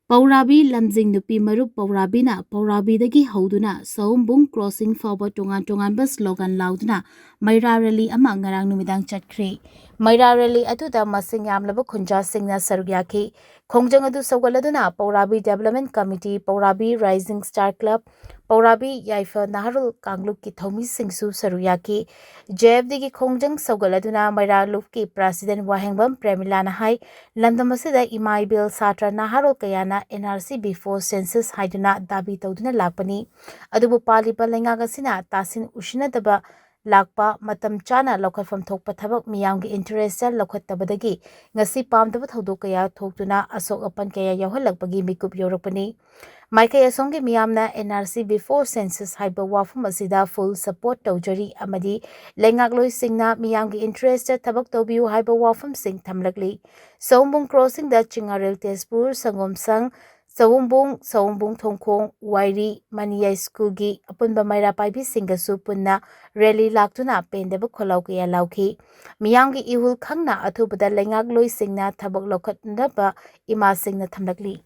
Pourabi Lamjing Nupi Marup Pourabi na Pourabi dagi Houduna Sawombung crossing Phaoba TONGANBA slogan LAODUNA MEIRA rally ama ngarang numidang CHATKHRE MEIRA rally aduda masing yamlaba khunja singna saruk yaki khongjang adu sawgaladuna Pourabi Development Committee Pourabi Rising Star Club Pourabi Yaifa Naharul Kangluk ki thomi singsu saruk yaki JFD ki khongjang sawgaladuna MEIRA luf ki President Wahengbam Premilana hai Landamasida Imai Bill Satra Naharul Kayana NRC before census Houduna dabi tawduna lakpani adubu paliba lengaga sina tasin ushinadaba lakpa matam chana lokhatfam thokpa thabak miyamgi interest cha lokhattabadagi ngasi pamdaba thodok kaya thoktuna asok apan kaya yawhalakpagi mikup yorakpani Maikai asongi miyamna NRC before census haiba wafum asida full support tawjari amadi lengagloi singna miyamgi interest cha thabak tawbiu haiba wafum sing thamlakli Sawombung crossing da Chingarel Tezpur Sangomsang Sawombung Thongkhong Wairi Maniya School gi apunba MEIRA paibi singasu punna rally laktuna pendeba kholau kaya lauki miyamgi ihul khangna athubada lengagloi singna thabak lokhatnaba ima singna thamlakli